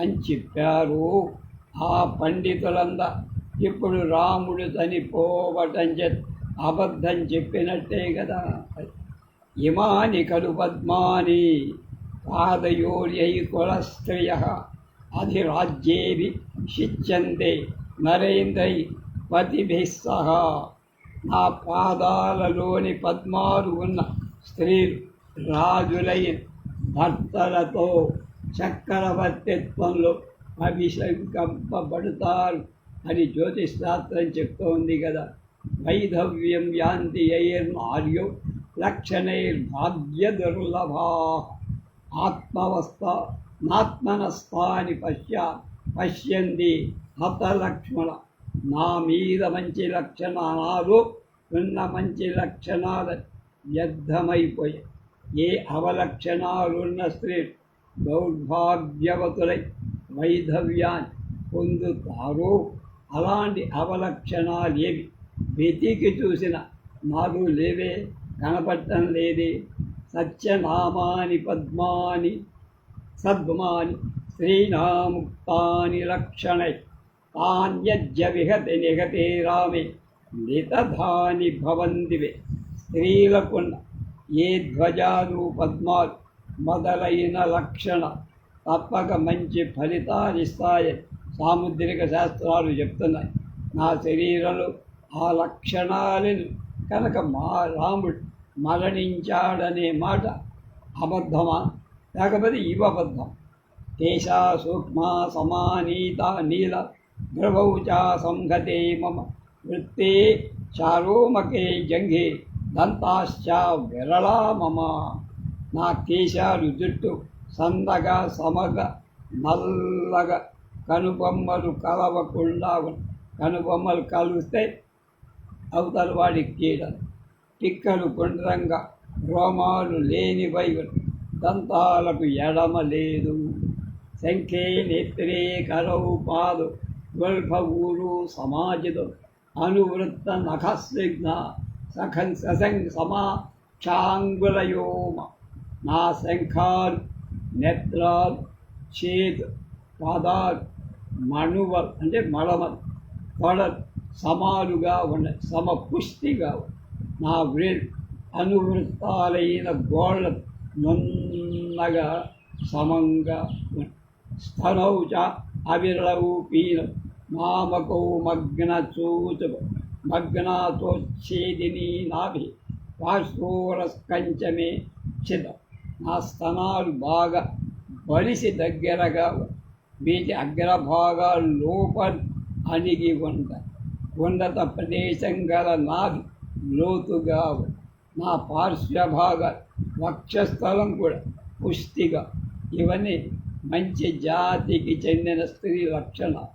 అని చెప్పారు. ఆ పండితులందరూ ఇప్పుడు రాముడు చనిపోవటం చేత అబద్ధం చెప్పినట్టే కదా. ఇమాని ఖలు పద్మాని పాదయోర్యై కులస్త్రియః అధిరాజ్యేభి శిచ్యంతే నరేంద్రై పతిభిః సహా. నా పాదాలలోని పద్మాలు ఉన్న స్త్రీలు రాజులైన భర్తలతో చక్రవర్తిత్వంలో అభిషేకింపబడతారు అని జ్యోతిశాస్త్రం చెప్తోంది కదా. వైధవ్యం యాంతి యైర్నార్యో లక్షణైర్భాగ్య దుర్లభా ఆత్మనస్థాని పశ్యంది హత లక్ష్మణ. నా మీద మంచి లక్షణాలు ఉన్న మంచి లక్షణాలు వ్యర్థమైపోయాయి. ఏ అవలక్షణాలున్న స్త్రీ దౌర్భాగ్యవతులై వైధవ్యాన్ని పొందుతారో అలాంటి అవలక్షణాలేవి వెతికి చూసిన నాకు లేవే, కనపడటం లేదే. సత్యనామాని పద్మాని సద్మాని స్త్రీణాముక్తాని లక్షణై తాన్యజ్య విహతి నిహతే రామే నితధాని భవంతివే. స్త్రీలకున్న ఏ ధ్వజాలు పద్మాలు మొదలైన లక్షణ తప్పక మంచి ఫలితాలిస్తాయని సాముద్రిక శాస్త్రాలు చెప్తున్నాయి. నా శరీరంలో ఆ లక్షణాలను కనుక రాముడు మరణించాడనే మాట అబద్ధమా, లేకపోతే ఇవబద్ధం? కేశా సూక్ష్మా సమానీత నీల ధ్రువౌ చ సంహతే మమ వృత్తే చారోమకే జంఘే దంతాశ్చ విరళా మమ. నా కేశాలు జుట్టు సందగా సమగా నల్లగా కనుబొమ్మలు కలవకుండా కనుబొమ్మలు కలిస్తే అవతల వాడికి కీడలు. టిక్కలు గుండ్రంగా రోమాలు లేనివై దంతాలకు ఎడమ లేదు. శంఖే నేత్రే కరౌ పాదు గొల్ఫ ఊరు సమాజితం అనువృత్త నఖస్నిగ్న సఖం సశంసమా క్షాంగులయోమ. నా శంఖాలు, నేత్రాలు, చేతు, పాదాలు, మణువలు అంటే మడమలు, కొడలు సమాలుగా ఉన్నాయి, సమపుష్టిగా ఉన్నాయి. నా వ్రేలు అనువృత్తాలైన గోళ్ళ నున్నగా సమంగా ఉన్నాయి. స్థనౌచ అవిరళవు పీనం మామకో మగ్న చూచు మగ్నాతోచ్ఛేదిని నాభి పార్శ్వోరస్కంచమే చిదం. నా స్తనాలు బాగా బలిసి దగ్గరగా వీటి అగ్రభాగాలు లోపల అణిగి ఉంటాయి. ఉన్నత ప్రదేశం గల నాభి లోతుగా నా పార్శ్వభాగ వక్షస్థలం కూడా పుష్టిగా. ఇవన్నీ మంచి జాతికి చెందిన స్త్రీ లక్షణాలు.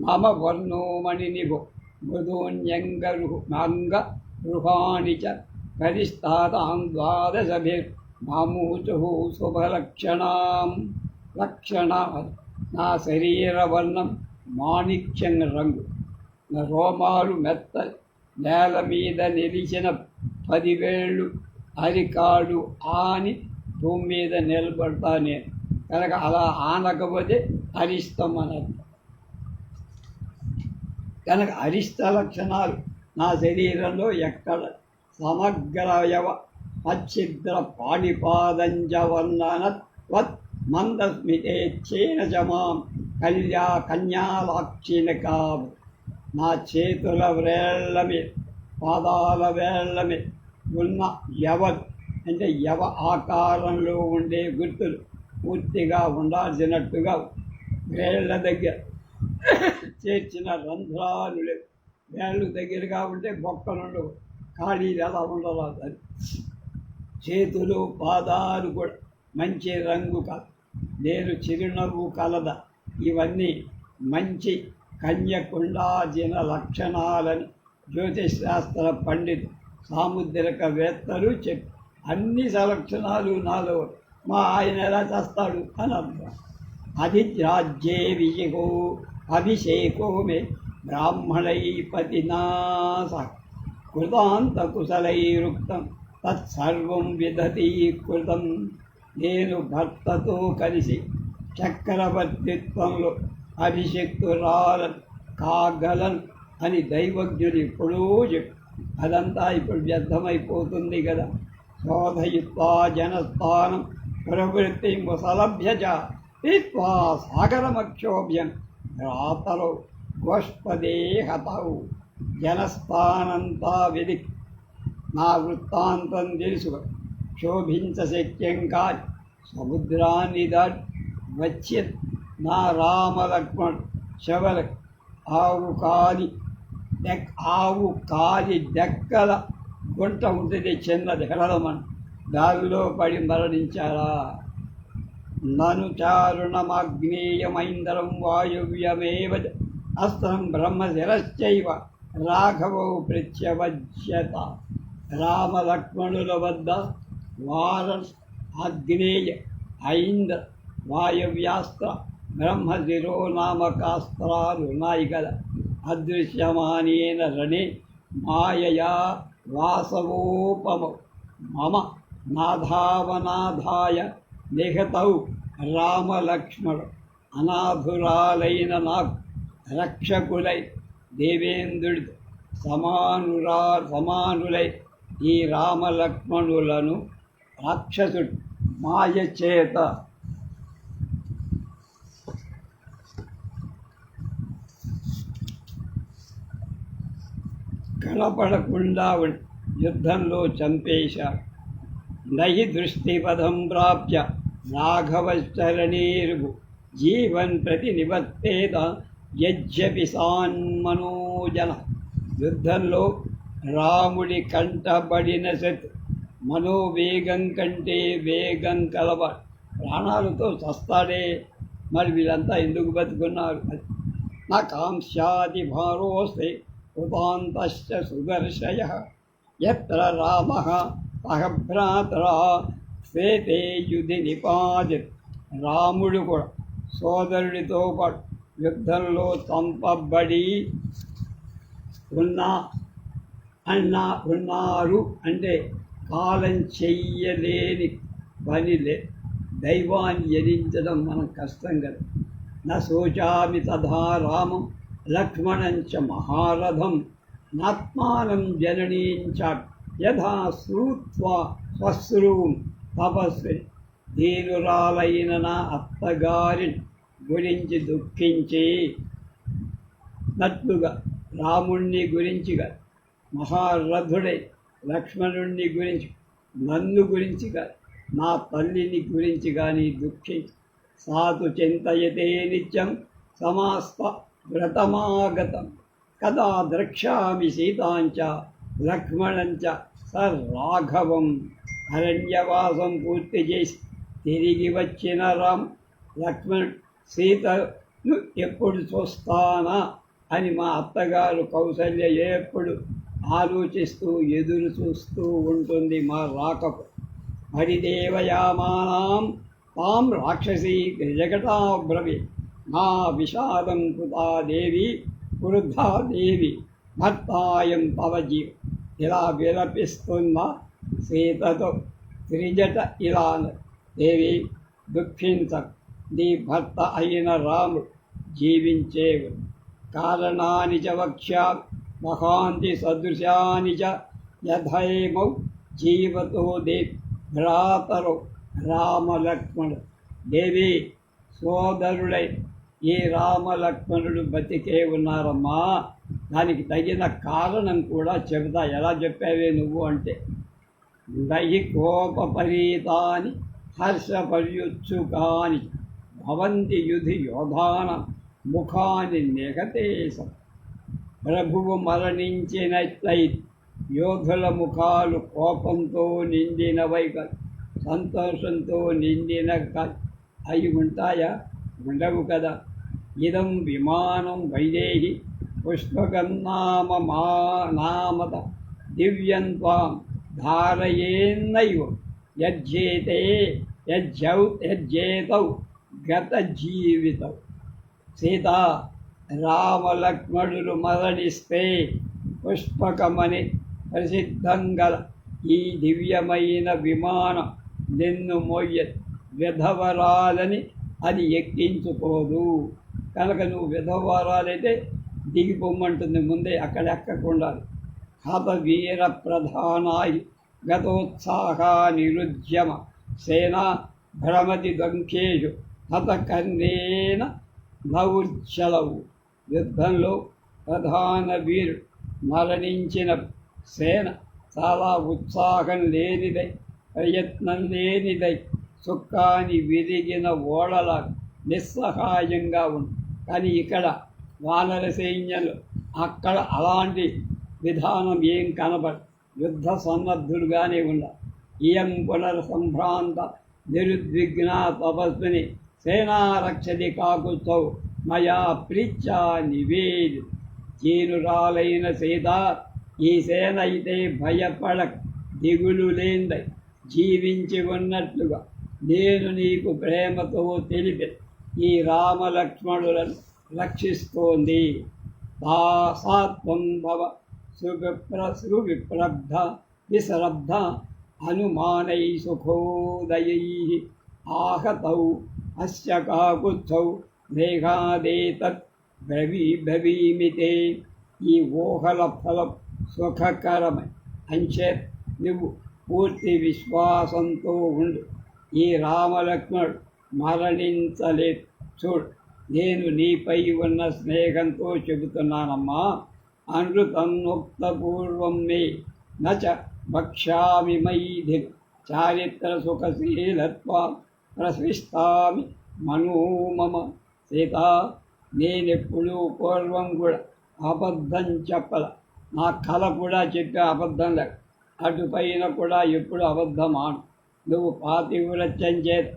మమ వర్ణోమణి నిభో మృదోన్యంగ గృహాణి చ పరిస్థాతాం ద్వాదశభిర్ మామూచు శుభలక్షణాం. నా శరీర వర్ణం మాణిక్యం రంగు. నా రోమాలు మెత్త, నేల మీద నిలిచిన 10 వేళ్ళు అరికాళ్ళు ఆని భూమి మీద నిలబడతా నేను. కనుక అలా ఆనకపోతే అరిష్టం అన్నది. కనుక అరిష్ట లక్షణాలు నా శరీరంలో ఎక్కడ సమగ్రయవ అచ్ఛిద్ర పాణిపాదంజవర్ణనత్వత్ మందస్మితేచ్ఛేన చమాం కన్యాలాక్షిణ కావు. నా చేతుల వేళ్ల మీద, పాదాల వేళ్ల మీద ఉన్న యవలు అంటే యవ ఆకారంలో ఉండే గుర్తులు పూర్తిగా ఉండాల్సినట్టుగా వేళ్ల దగ్గర చేర్చిన రంధ్రాలు లేవు. వేళ్ళు దగ్గరగా ఉంటే బొక్కలుండవు, ఖాళీలు ఎలా ఉండరాదు. అది చేతులు పాదాలు కూడా మంచి రంగు కాదు, నేను చిరునవ్వు కలద. ఇవన్నీ మంచి కన్యకుండార్జన లక్షణాలని జ్యోతిష్ శాస్త్ర పండితులు సాముద్రికవేత్తలు చెప్పి అన్ని సలక్షణాలు నాలో. మా ఆయన ఎలా చేస్తాడు అని అర్థం. అధిరాజ్యే విజయో అభిషేకో మే బ్రాహ్మణైపతినా కృతాంతకుశలైరుక్తం తత్సర్వం విదతీకృతం. నేను భర్తతో కలిసి చక్రవర్తిత్వంలో అభిషక్తురాలను కాగలను అని దైవజ్ఞుడు ఎప్పుడూ చెప్పు. అదంతా ఇప్పుడు వ్యర్థమైపోతుంది కదా. శోధయిత్వా జనస్థానం ప్రవృత్తి ముసలభ్యజ తీత్వా సాగరమక్షోభ్యం రాతరో గోష్పదే హతవు. జనస్థానంతా వెదికి నా వృత్తాంతం తెలుసుగా శోభించశక్యం కాని సముద్రాన్ని దాటి వచ్చి నా రామలక్ష్మణ్ శవల ఆవు కాలి డెక్కల గుంట ఉంటుంది, చిన్నది హెరదమని, దారిలో పడి మరణించారా. నను చారుణమగ్నేయమైందరం వాయువ్యమేవ అస్త్రం బ్రహ్మశిరశ్చైవ రాఘవౌ ప్రత్యవజ్యత. రామలక్ష్మణుల వద్ద వారణ, అగ్నేయ, ఐంద్ర, వాయవ్యాస్త్ర, బ్రహ్మశిరోనామకాస్త్రాలు ఉన్నాయి కదా. అదృశ్యమానేన రణే మాయయా వాసవోపమౌ మమ నాధావనాధాయ నిహతౌ రామలక్ష్మణు. అనాథురాలైన నాకు రక్షకులై దేవేంద్రుడితో సమానులై ఈ రామలక్ష్మణులను రాక్షసుడు మాయ చేత కనపడకుండా యుద్ధంలో చంపేశాడు. నహి దృష్టిపథం ప్రాప్య రాఘవశ్చరణీర్భు జీవన్ ప్రతి నివర్తేత యజ్ఞపి సాన్మనోజన. యుద్ధంలో రాముడి కంటబడిన శత్రు మనోవేగం కంటే వేగం కలవ ప్రాణాలతో చస్తాడే. మరి వీళ్ళంతా ఎందుకు బతుకున్నారు? నా కాంక్షాది భారోస్తే కృతాంతశ్చ సుదర్శయ యత్ర రామః సహభ్రాతరా శ్వేతే యుధి నిపాదిత్. రాముడు కూడా సోదరుడితో పాటు యుద్ధంలో చంపబడి ఉన్నా ఉన్నారు అంటే కాలం చెయ్యలేని పనిలే. దైవాన్ని ఎదించడం మనం కష్టం కదా. నా శోచామి తథా రామం లక్ష్మణంచ మహారథం నాత్మానం జననీంచ యథా శ్రూత్వా శ్వశ్రూం తపస్వి. దీనురాలైన నా అత్తగారిని గురించి దుఃఖించి నట్లుగా రాముణ్ణి గురించిగా, మహారథుడై లక్ష్మణుణ్ణి గురించి, నన్ను గురించిగా, నా తల్లిని గురించి కానీ దుఃఖించి సాతు చింతయతే నిత్యం సమాస్త వ్రతమాగతం కదా ద్రక్ష్యామి సీతాంచ లక్ష్మణంచ స రాఘవం. అరణ్యవాసం పూర్తి చేసి తిరిగి వచ్చిన లక్ష్మణ్ సీతను ఎప్పుడు చూస్తానా అని మా అత్తగారు కౌసల్య ఎప్పుడు ఆలోచిస్తూ ఎదురు చూస్తూ ఉంటుంది మా రాకకు. పరిదేవయామానాం తాం రాక్షసీ జగటాబ్రవి నా విషాదం కృతా దేవి వృద్ధా దేవి భర్తాయం తవ జీవ. ఇలా విలపిస్తున్న సీతతో త్రిజట ఇలా, దేవి దుఃఖించకు, నీ భర్త అయిన రాముడు జీవించేవు. కారణాని చ వక్ష్యా మహాంతి సదృశాని చ యథైమౌ జీవతో దేవి భ్రాతరౌ రామలక్ష్మణు. దేవి సోదరుడై ఈ రామలక్ష్మణుడు బతికే ఉన్నారమ్మా. దానికి తగిన కారణం కూడా చెబుతా. ఎలా చెప్పావే నువ్వు అంటే, దహి కోపపరీతాని హర్షపర్యుత్సుకాని భవంతి యుధి యోధాన ముఖాని నిగతేశం. ప్రభువు మరణించినట్లయితే యోధుల ముఖాలు కోపంతో నిండినవై సంతోషంతో నిండిన అయి ఉంటాయా? ఉండవు కదా. ఇదం విమానం వైదేహి పుష్పగన్నామ నామత దివ్యం త్వాం ధారయేన్నైవ యజ్జేతే యజ్జేతౌ గత జీవితం. సీత రామలక్ష్మణులు మరణిస్తే పుష్పకమని ప్రసిద్ధం గల ఈ దివ్యమైన విమానం నిన్ను మోయ విధవరాలని అది ఎక్కించుకోదు. కనుక నువ్వు విధవరాలైతే దిగిపోమ్మంటుంది, ముందే అక్కడ ఎక్కకుండా. హత వీర ప్రధానాయి గతోత్సాహ నిరుద్యమ సేనా భ్రమతి దంఖేషు హత కర్ణేన నౌర్చలవు. యుద్ధంలో ప్రధాన వీరుడు మరణించిన సేన చాలా ఉత్సాహం లేనిదై, ప్రయత్నం లేనిదై, సుక్కాని విరిగిన ఓడలా నిస్సహాయంగా ఉంది. కానీ ఇక్కడ వానర సైన్యంలో అక్కడ అలాంటి విధానం ఏం కనబడి యుద్ధ సన్నద్ధులుగానే ఉన్నారు. ఇయం పునర్సంభ్రాంత నిరుద్విగ్న తపస్విని సేనారక్షతి కాకుత్సౌ మయా ప్రీత్యా నివేది. జీనురాలైన సీత, ఈ సేన అయితే భయపడక దిగులు లేందై జీవించి ఉన్నట్లుగా నేను నీకు ప్రేమతో తెలిపి ఈ రామలక్ష్మణులను రక్షిస్తోంది. సాత్వం భవ సువిప్రబ్ధ విశ్రబ్ధ హనుమానై సుఖోదయై ఆహతౌ అస్య కాకుత్సౌ మేఘాదేతత్ బ్రవీమితే. ఈ ఊహల ఫలం సుఖకరమై అంచే నువ్వు పూర్తి విశ్వాసంతో ఉండు. ఈ రామలక్ష్మణుడు మరణించలేదు. చూడు, నేను నీపై ఉన్న స్నేహంతో చెబుతున్నానమ్మా. అనృతన్ముక్త పూర్వం మే నచ భక్ష్యామి మైథిలి చారిత్ర సుఖశీలత్వా ప్రస్విస్తామి మనోమమ. సీత, నేనెప్పుడూ పూర్వం కూడా అబద్ధం చెప్పల. నా కళ కూడా చెప్పే అబద్ధం లేక, అటుపైన కూడా ఎప్పుడు అబద్ధం ఆను. నువ్వు పాతివ్రత్యం చేత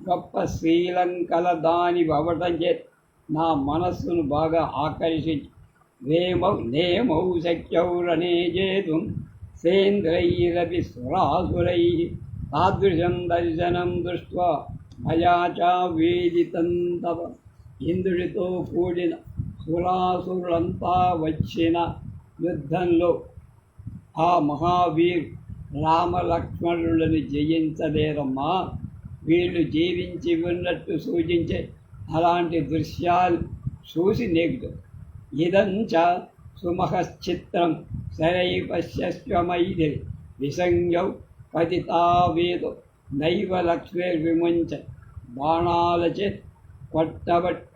గొప్ప శ్రీలంకల దాని అవ్వటం చేత నా మనస్సును బాగా ఆకర్షించి నేమౌ శక్యౌరనే చేతుం సేంద్రైరపి సురాసురై తాదృశం దర్శనం దృష్ట్వా మయా చ వేదితం తవ. ఇంద్రుడితో కూడిన సురాసురులంతా వచ్చిన యుద్ధంలో ఆ మహావీరు రామలక్ష్మణులని జయించలేరమ్మా. వీళ్ళు జీవించి ఉన్నట్టు సూచించే అలాంటి దృశ్యాలు చూసి నెగ్గు. ఇదంచ సుమహశ్చిత్రం శరై పశ్యశ్వమైది విసంగౌ పతితావేదో నైవ లక్ష్మీర్విముంచ. బాణాలచే కొట్టబట్టి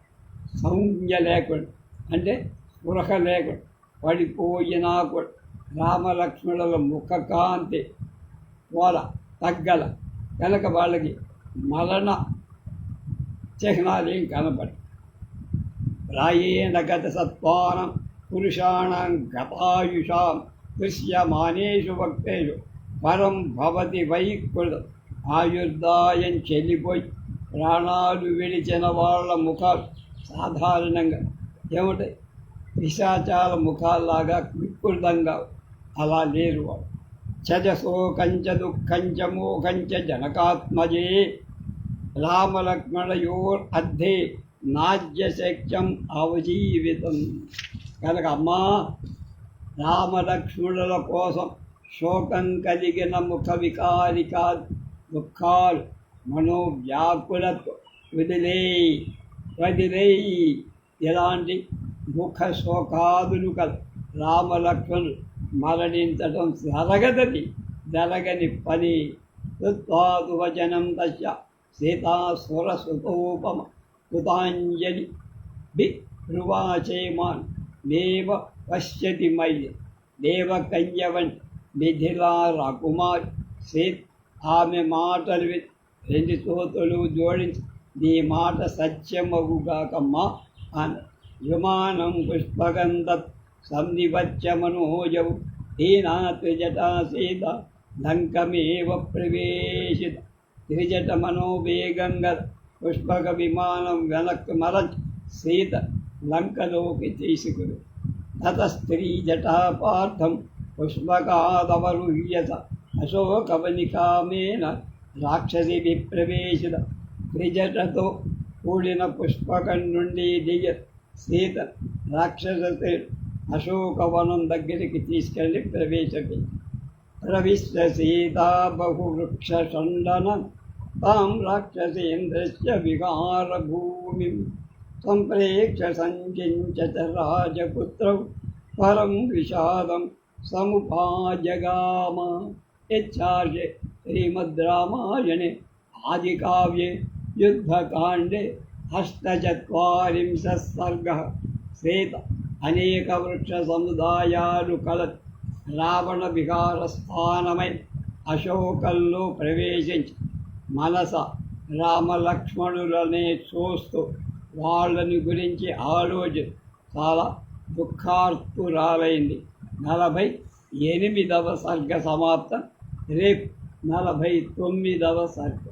సంజ్ఞ లేకుండా, అంటే స్పృహ లేకుండా పడిపోయినా కూడా రామలక్ష్మణుల ముఖకాంతి పోల తగ్గల కనుక వాళ్ళకి మరణ చిహ్నాలు ఏం కనబడి. ప్రాయేణ గత సత్వానం పురుషాణం గతాయుషాం దృశ్యమానేషు భక్తేషు పరం భవతి వైకృతం. ఆయుర్దాయం చెల్లిపోయి ప్రాణాలు విడిచిన వాళ్ళ ముఖాలు సాధారణంగా ఏమిటాయి, పిశాచాల ముఖాల్లాగా వికృతంగా అలా లేరు వాళ్ళు. చజసోకంచ దుఃఖంచ మోహంచ జనకాత్మజే రామలక్ష్మణయోర్ అర్థే నాజ్యశక్యం అవజీవితం. కనుక అమ్మా, రామలక్ష్మణుల కోసం శోకం కలిగిన ముఖ వికారిక దుఃఖాలు మనోవ్యాకులతో వదిలేయి. ఇలాంటి ముఖ శోకాదులు కల రామలక్ష్మణులు మరణించడం జరగని పని. తత్వాదు వచనం తస్య సీతాసురసుతోపమ కృతాంజలి బిరువాచేమాన్ దేవ పశ్యతి మయ్య దేవకన్యవన్ మిథిలా రాకుమారి సీత. ఆమె మాటలు రెండు చేతులు జోడించి నీ మాట సత్యమగుగాకమ్మా అని. విమానం పుష్పగంధత్ సంనివచ్చ మనోజవు దీనా త్రిజటా సీత లంకమేవ ప్రవేశిత. త్రిజట మనోవేగంగా పుష్పక విమానం వెనక్కి మరచి సీత లంకలోకి తీసుకురు. తత స్త్రీ జటాపార్థం పుష్పకాదవరుహ్యత అశోకవనికామేన రాక్షసి విప్రవేశిత. త్రిజటతో కూడిన పుష్పకం నుండి దిగ సీత రాక్షస అశోకవనం దగ్గరికి తీసుకెళ్ళి ప్రవిశ్య సీతా బహువృక్ష షండన తాం రాక్షసేంద్రస్య విహారభూమి సంప్రేక్ష సంచించ రాజపుత్రౌ పరం విషాదం సముపాజగామ. ఇచ్చార్షే శ్రీమద్ రామాయణే ఆదికావ్యే యుద్ధకాండే 48 సర్గః. సీత అనేక వృక్ష సముదాయాలు కల రావణ విహార స్థానమై అశోకంలో ప్రవేశించి మనస రామలక్ష్మణులనే చూస్తూ వాళ్ళని గురించి ఆలోచన చాలా దుఃఖార్తురాలైంది. 48వ సర్గ సమాప్తం. రేపు 49వ సర్గ.